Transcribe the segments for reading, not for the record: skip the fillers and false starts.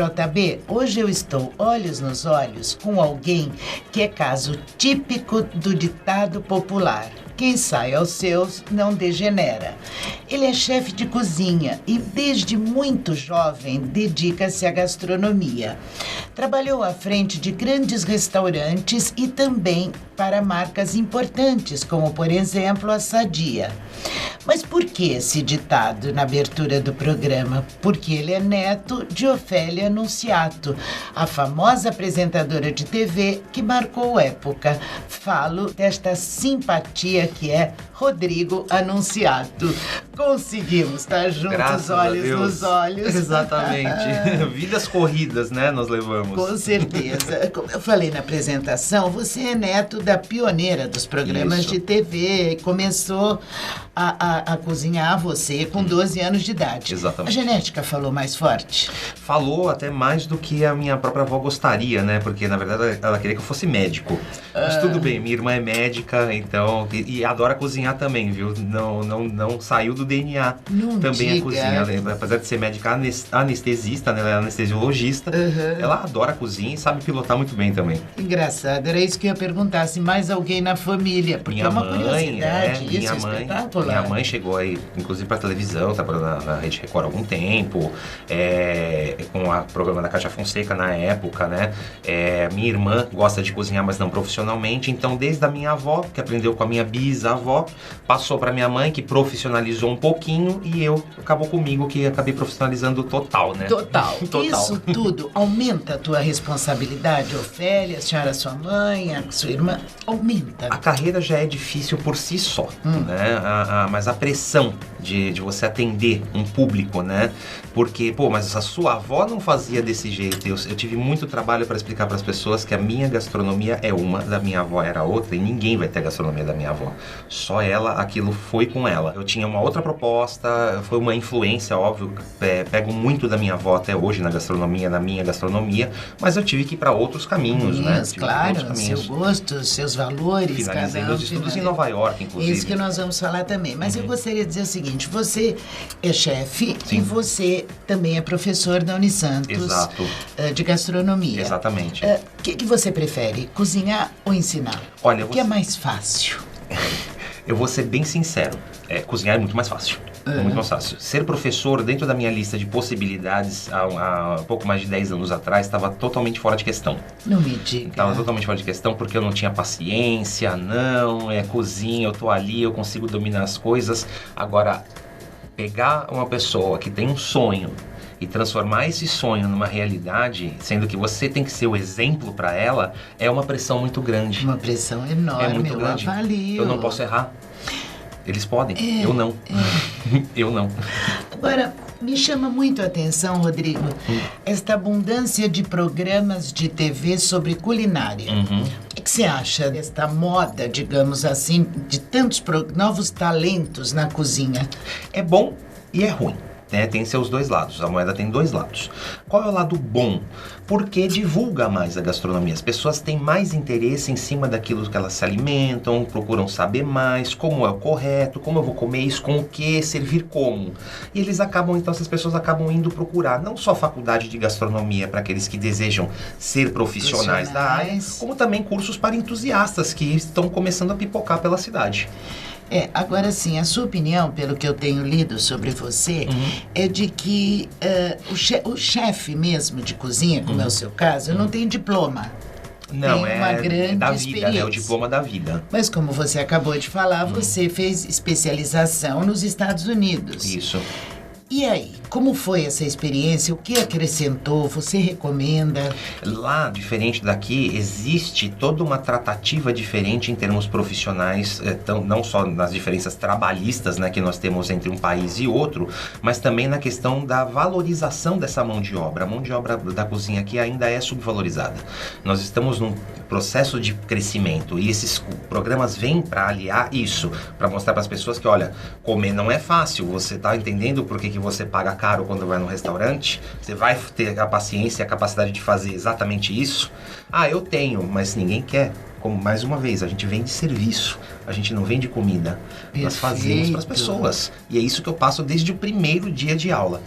JB, hoje eu estou olhos nos olhos com alguém que é caso típico do ditado popular. Quem sai aos seus não degenera. Ele é chefe de cozinha e desde muito jovem dedica-se à gastronomia. Trabalhou à frente de grandes restaurantes e também para marcas importantes, como por exemplo a Sadia. Mas por que esse ditado na abertura do programa? Porque ele é neto de Ofélia Anunciato, a famosa apresentadora de TV que marcou época. Falo desta simpatia que é Rodrigo Anunciato. Conseguimos estar juntos, Graças olhos a Deus. nos olhos. Exatamente. Vidas corridas, né, nós levamos. Com certeza. Como eu falei na apresentação, você é neto da pioneira dos programas Isso. de TV. Começou a cozinhar você com 12 anos de idade. Exatamente. A genética falou mais forte? Falou até mais do que a minha própria avó gostaria, né? Porque, na verdade, ela queria que eu fosse médico. Mas tudo bem, minha irmã é médica, então... E adora cozinhar também, viu? Não saiu do DNA. Não também diga. a cozinha. Ela, apesar de ser médica anestesista, né? Ela é anestesiologista. Ela adora cozinha e sabe pilotar muito bem também. Engraçado, era isso que eu ia perguntar, se mais alguém na família, porque Minha é uma mãe, curiosidade, isso minha é mãe, espetacular. minha mãe chegou aí, inclusive pra televisão, trabalhou na Rede Record há algum tempo, com o programa da Cátia Fonseca na época, né? Minha irmã gosta de cozinhar, mas não profissionalmente, então desde a minha avó, que aprendeu com a minha bisavó, passou pra minha mãe, que profissionalizou um pouquinho, e acabou comigo, que acabei profissionalizando total, né? Total. Total. Isso tudo aumenta a tua responsabilidade, Ofélia, a senhora, sua mãe, a sua irmã, aumenta. A carreira já é difícil por si só, né? Mas a pressão de você atender um público, né? Porque, mas a sua avó não fazia desse jeito. Eu tive muito trabalho para explicar para as pessoas que a minha gastronomia é uma, da minha avó era outra, e ninguém vai ter a gastronomia da minha avó. Só ela, aquilo foi com ela. Eu tinha uma outra proposta, foi uma influência, óbvio, pego muito da minha avó até hoje na gastronomia, na minha gastronomia, mas eu tive que ir para outros caminhos, né? Claro, seu gosto, seus valores. Finalizei meus estudos em Nova York, inclusive. Isso que nós vamos falar também. Mas eu gostaria de dizer o seguinte, você é chefe e você também é professor da Unisantos. Exato. De gastronomia. Exatamente. O que você prefere, cozinhar ou ensinar? Olha, o que é mais fácil? Eu vou ser bem sincero, cozinhar é muito mais fácil. Muito mais fácil. Ser professor, dentro da minha lista de possibilidades, há pouco mais de 10 anos atrás, estava totalmente fora de questão. Não me diga. Estava totalmente fora de questão porque eu não tinha paciência, cozinha, eu tô ali, eu consigo dominar as coisas. Agora, pegar uma pessoa que tem um sonho e transformar esse sonho numa realidade, sendo que você tem que ser o exemplo para ela, é uma pressão muito grande. Uma pressão enorme, é muito grande. Avalio. Eu não posso errar. Eles podem, eu não. Eu não. Agora, me chama muito a atenção, Rodrigo, esta abundância de programas de TV sobre culinária. O que você acha desta moda, digamos assim, de tantos novos talentos na cozinha? É bom e é ruim. Tem seus dois lados, a moeda tem dois lados. Qual é o lado bom? Porque divulga mais a gastronomia. As pessoas têm mais interesse em cima daquilo que elas se alimentam, procuram saber mais, como é o correto, como eu vou comer isso, com o que, servir como. E eles acabam, então, essas pessoas acabam indo procurar não só faculdade de gastronomia para aqueles que desejam ser profissionais da área, como também cursos para entusiastas que estão começando a pipocar pela cidade. Agora sim, a sua opinião, pelo que eu tenho lido sobre você, é de que o chefe mesmo de cozinha, como é o seu caso, não tem diploma. Não, tem uma grande da vida, experiência. É o diploma da vida. Mas como você acabou de falar, você fez especialização nos Estados Unidos. Isso. E aí, como foi essa experiência? O que acrescentou? Você recomenda? Lá, diferente daqui, existe toda uma tratativa diferente em termos profissionais, não só nas diferenças trabalhistas, né, que nós temos entre um país e outro, mas também na questão da valorização dessa mão de obra. A mão de obra da cozinha aqui ainda é subvalorizada. Nós estamos num processo de crescimento e esses programas vêm para aliar isso, para mostrar para as pessoas que, olha, comer não é fácil. Você está entendendo por que você paga caro quando vai num restaurante? Você vai ter a paciência e a capacidade de fazer exatamente isso? Eu tenho, mas ninguém quer. como mais uma vez, a gente vende serviço, a gente não vende comida. Perfeito. Nós fazemos para as pessoas. E é isso que eu passo desde o primeiro dia de aula.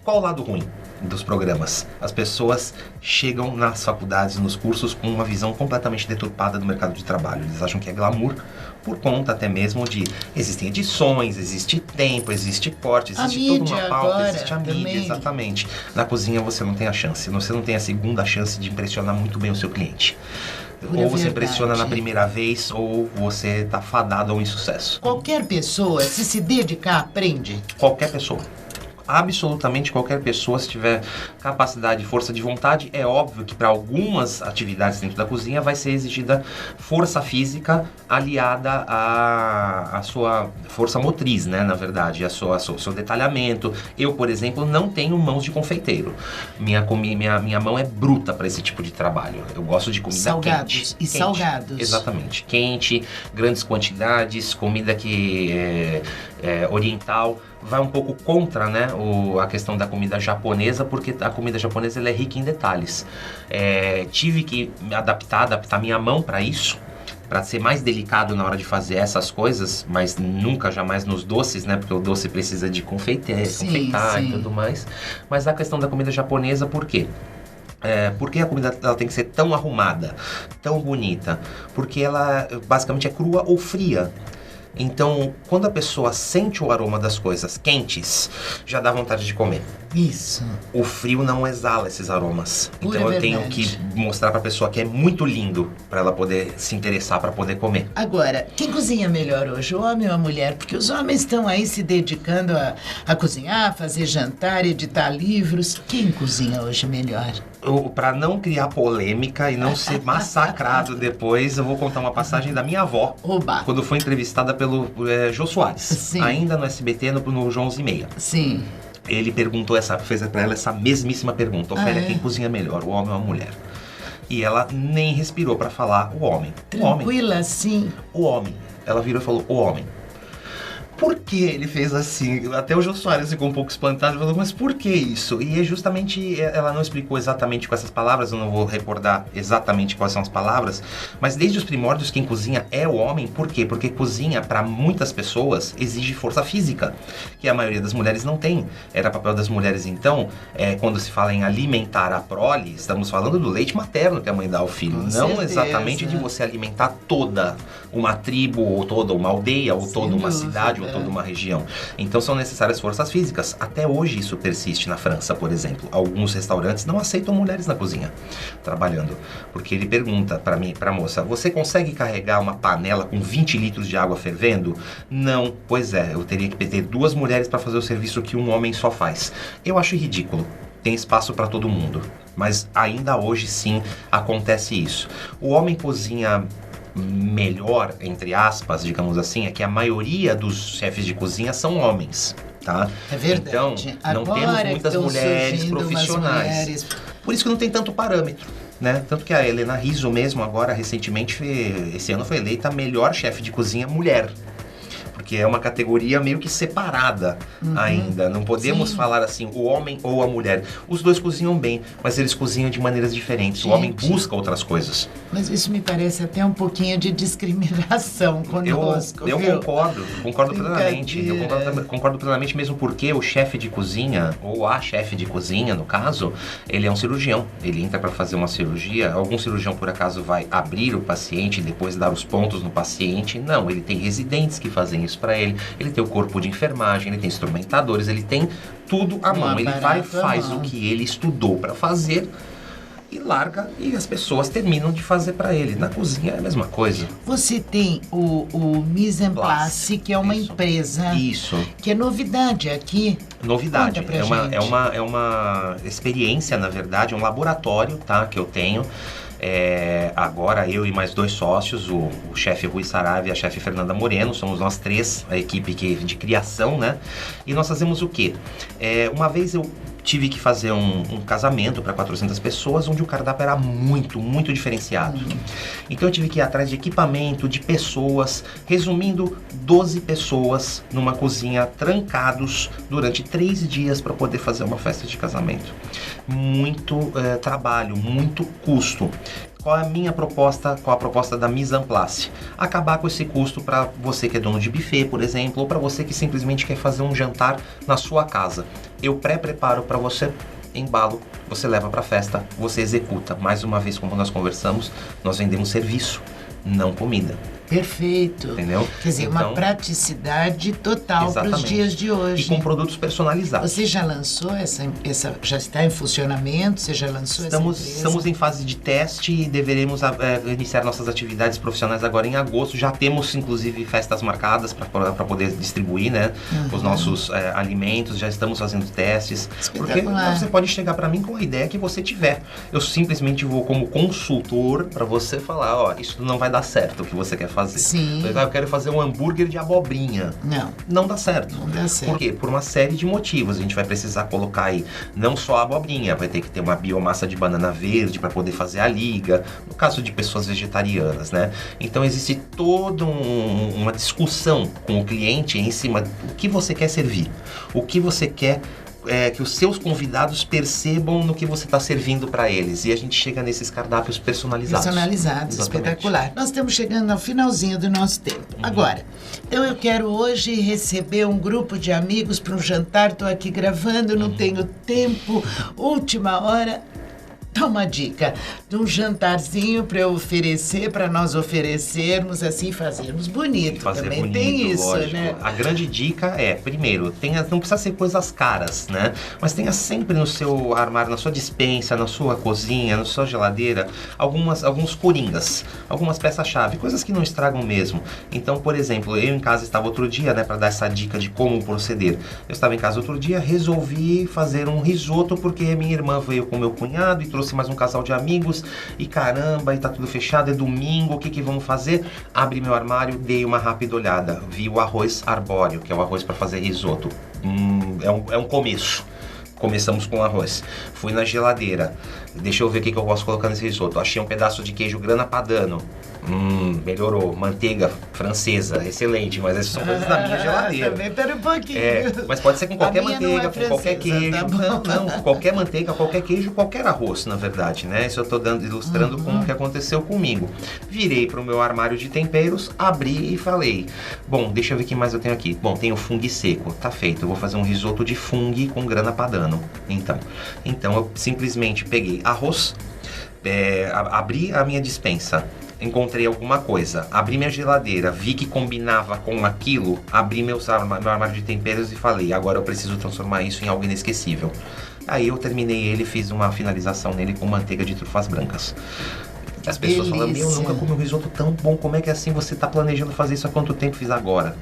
Qual o lado ruim dos programas? As pessoas chegam nas faculdades, nos cursos, com uma visão completamente deturpada do mercado de trabalho. Eles acham que é glamour, por conta até mesmo de existem edições, existe tempo, existe corte, existe toda uma pauta, agora, existe a mídia, também. exatamente. Na cozinha você não tem a chance, você não tem a segunda chance de impressionar muito bem o seu cliente. Pura ou você verdade. impressiona na primeira vez, ou você tá fadado ao insucesso. Qualquer pessoa, se dedicar, aprende. Qualquer pessoa. Absolutamente qualquer pessoa, se tiver capacidade e força de vontade, é óbvio que para algumas atividades dentro da cozinha vai ser exigida força física aliada à sua força motriz, né? Na verdade, ao seu detalhamento. Eu, por exemplo, não tenho mãos de confeiteiro. Minha mão é bruta para esse tipo de trabalho. Eu gosto de comida Salgados quente. e salgados. Exatamente. Quente, grandes quantidades, comida que é oriental. Vai um pouco contra, né, a questão da comida japonesa, porque a comida japonesa ela é rica em detalhes. Tive que me adaptar minha mão para isso, para ser mais delicado na hora de fazer essas coisas, mas nunca, jamais nos doces, né, porque o doce precisa de confeitar Sim. e tudo mais. Mas a questão da comida japonesa, por quê? Por que a comida ela tem que ser tão arrumada, tão bonita? Porque ela basicamente é crua ou fria. Então, quando a pessoa sente o aroma das coisas quentes, já dá vontade de comer. Isso. O frio não exala esses aromas. Pura Então eu verdade. tenho que mostrar pra pessoa que é muito lindo pra ela poder se interessar, pra poder comer. Agora, quem cozinha melhor hoje, o homem ou a mulher? Porque os homens estão aí se dedicando a cozinhar, fazer jantar, editar livros. Quem cozinha hoje melhor? Pra não criar polêmica e não ser massacrado depois, eu vou contar uma passagem da minha avó. Oba. Quando foi entrevistada pelo Jô Soares. Sim. Ainda no SBT, no João 11h30. Sim. Ele fez pra ela essa mesmíssima pergunta. Ofélia, quem cozinha melhor, o homem ou a mulher? E ela nem respirou pra falar o homem. O homem. Tranquila assim. O homem. Ela virou e falou, o homem. Por que ele fez assim? Até o Jô Soares ficou um pouco espantado e falou, mas por que isso? E é justamente, ela não explicou exatamente com essas palavras, eu não vou recordar exatamente quais são as palavras, mas desde os primórdios quem cozinha é o homem. Por quê? Porque cozinha, para muitas pessoas, exige força física, que a maioria das mulheres não tem. Era papel das mulheres, então, quando se fala em alimentar a prole, estamos falando do leite materno que a mãe dá ao filho, Com não certeza. exatamente de você alimentar toda uma tribo, ou toda uma aldeia, ou toda uma cidade, ou toda uma região. Então são necessárias forças físicas. Até hoje isso persiste na França, por exemplo. Alguns restaurantes não aceitam mulheres na cozinha trabalhando, porque ele pergunta pra moça, você consegue carregar uma panela com 20 litros de água fervendo? Não. Pois é, eu teria que ter 2 mulheres para fazer o serviço que um homem só faz. Eu acho ridículo. Tem espaço para todo mundo, mas ainda hoje sim acontece isso. O homem cozinha melhor, entre aspas, digamos assim, é que a maioria dos chefes de cozinha são homens, tá? É verdade. Então, não Agora temos que muitas estão mulheres surgindo umas profissionais. mulheres. Por isso que não tem tanto parâmetro, né? Tanto que a Helena Rizzo mesmo, agora, recentemente, esse ano foi eleita a melhor chefe de cozinha mulher. Porque é uma categoria meio que separada ainda. Não podemos falar assim, o homem ou a mulher. Os dois cozinham bem, mas eles cozinham de maneiras diferentes. O homem busca outras coisas. Mas isso me parece até um pouquinho de discriminação conosco. Eu viu? concordo plenamente. Eu Brincadeira. concordo plenamente mesmo porque o chefe de cozinha, ou a chefe de cozinha, no caso, ele é um cirurgião. Ele entra para fazer uma cirurgia. Algum cirurgião, por acaso, vai abrir o paciente e depois dar os pontos no paciente? Não, ele tem residentes que fazem isso para ele. Ele tem o corpo de enfermagem, ele tem instrumentadores, ele tem tudo à mão. Ele vai, faz o que ele estudou para fazer e larga, e as pessoas terminam de fazer para ele. Na cozinha é a mesma coisa. Você tem o Mise en Place, que é uma Isso. empresa Isso. que é novidade aqui. Novidade. Conta pra gente. É uma experiência, na verdade, um laboratório, tá, que eu tenho. Agora eu e mais 2 sócios, o chefe Rui Saravia e a chefe Fernanda Moreno, somos nós 3, a equipe de criação, né? E nós fazemos o quê? Uma vez eu tive que fazer um casamento para 400 pessoas, onde o cardápio era muito, muito diferenciado. Então eu tive que ir atrás de equipamento, de pessoas, resumindo, 12 pessoas numa cozinha, trancados durante 3 dias para poder fazer uma festa de casamento. Muito trabalho, muito custo. Qual é a minha proposta? Qual a proposta da mise en place? Acabar com esse custo para você que é dono de buffet, por exemplo, ou para você que simplesmente quer fazer um jantar na sua casa. Eu pré-preparo para você, embalo, você leva para a festa, você executa. Mais uma vez, como nós conversamos, nós vendemos serviço, não comida. Perfeito. Entendeu? Quer dizer, então, uma praticidade total para os dias de hoje. E com produtos personalizados. Você já lançou essa já está em funcionamento? Você já lançou essa empresa? Estamos em fase de teste e deveremos iniciar nossas atividades profissionais agora em agosto. Já temos, inclusive, festas marcadas para poder distribuir, né, os nossos alimentos. Já estamos fazendo testes. Porque você pode chegar para mim com a ideia que você tiver. Eu simplesmente vou como consultor para você falar, ó, isso não vai dar certo o que você quer fazer. Sim. Eu quero fazer um hambúrguer de abobrinha. Não dá certo. Não dá certo. Por quê? Por uma série de motivos. A gente vai precisar colocar aí não só a abobrinha, vai ter que ter uma biomassa de banana verde para poder fazer a liga, no caso de pessoas vegetarianas, né? Então existe toda uma discussão com o cliente em cima do que você quer servir, o que você quer que os seus convidados percebam no que você está servindo para eles. E a gente chega nesses cardápios personalizados. Personalizados, espetacular. Nós estamos chegando ao finalzinho do nosso tempo. Agora, então eu quero hoje receber um grupo de amigos para um jantar. Estou aqui gravando, não tenho tempo. Última hora. Dá uma dica de um jantarzinho para eu oferecer, para nós oferecermos, assim, fazermos bonito. Também bonito, tem isso, lógico, né? A grande dica é, primeiro, não precisa ser coisas caras, né? Mas tenha sempre no seu armário, na sua despensa, na sua cozinha, na sua geladeira, alguns coringas, algumas peças-chave, coisas que não estragam mesmo. Então, por exemplo, eu em casa estava outro dia, né, para dar essa dica de como proceder. Eu estava em casa outro dia, resolvi fazer um risoto porque minha irmã veio com meu cunhado e trouxe mais um casal de amigos e caramba, e tá tudo fechado, é domingo, o que vamos fazer? Abri meu armário, dei uma rápida olhada, vi o arroz arbóreo, que é o arroz para fazer risoto. É um começo. Começamos com arroz. Fui na geladeira. Deixa eu ver o que eu posso colocar nesse risoto. Achei um pedaço de queijo grana padano. Melhorou. Manteiga francesa, excelente. Mas essas são coisas da minha geladeira. Também, pera um pouquinho. Mas pode ser com qualquer manteiga, com qualquer queijo. Tá não, qualquer manteiga, qualquer queijo, qualquer arroz, na verdade, né? Isso eu tô ilustrando com o que aconteceu comigo. Virei pro meu armário de temperos, abri e falei, bom, deixa eu ver o que mais eu tenho aqui. Bom, tenho fungo seco, tá feito. Eu vou fazer um risoto de fungo com grana padano. Então eu simplesmente peguei arroz, abri a minha despensa, encontrei alguma coisa, abri minha geladeira, vi que combinava com aquilo, abri meu armário de temperos e falei, agora eu preciso transformar isso em algo inesquecível. Aí eu terminei ele, fiz uma finalização nele com manteiga de trufas brancas. As pessoas falam, eu nunca comi um risoto tão bom, como é que assim você está planejando fazer isso há quanto tempo? Fiz agora.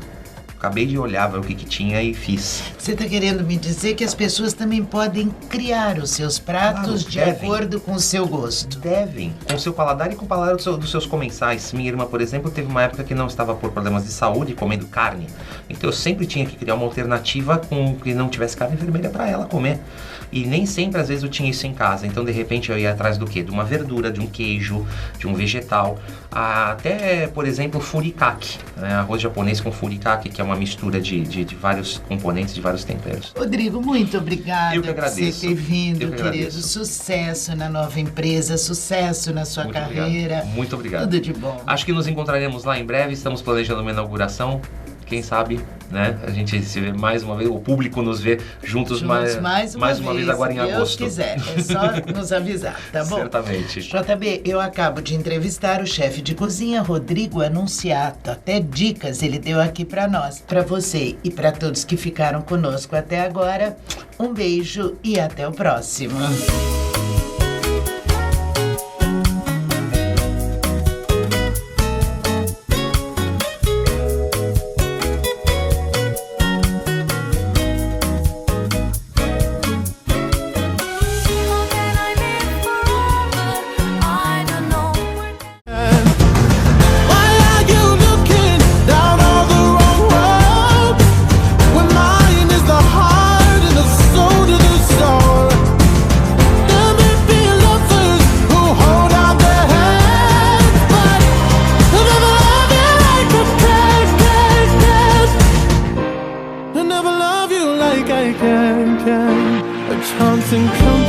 Acabei de olhar, ver o que tinha e fiz. Você está querendo me dizer que as pessoas também podem criar os seus pratos de acordo com o seu gosto? Devem, com o seu paladar e com o paladar dos seus comensais. Minha irmã, por exemplo, teve uma época que não estava por problemas de saúde comendo carne. Então eu sempre tinha que criar uma alternativa com que não tivesse carne vermelha para ela comer. E nem sempre, às vezes, eu tinha isso em casa. Então, de repente, eu ia atrás do quê? De uma verdura, de um queijo, de um vegetal. Até, por exemplo, furikake. Né? Arroz japonês com furikake, que é uma mistura de vários componentes, de vários temperos. Rodrigo, muito obrigada. Eu que agradeço. Por você ter vindo, querido. Sucesso na nova empresa, sucesso na sua carreira. Obrigado. Muito obrigado. Tudo de bom. Acho que nos encontraremos lá em breve. Estamos planejando uma inauguração. Quem sabe, né? A gente se vê mais uma vez, o público nos vê juntos mais uma vez agora em agosto. Se Deus quiser, é só nos avisar, tá bom? Certamente. JB, eu acabo de entrevistar o chefe de cozinha, Rodrigo Anunciato. Até dicas ele deu aqui para nós. Para você e para todos que ficaram conosco até agora, um beijo e até o próximo. A chance encounter.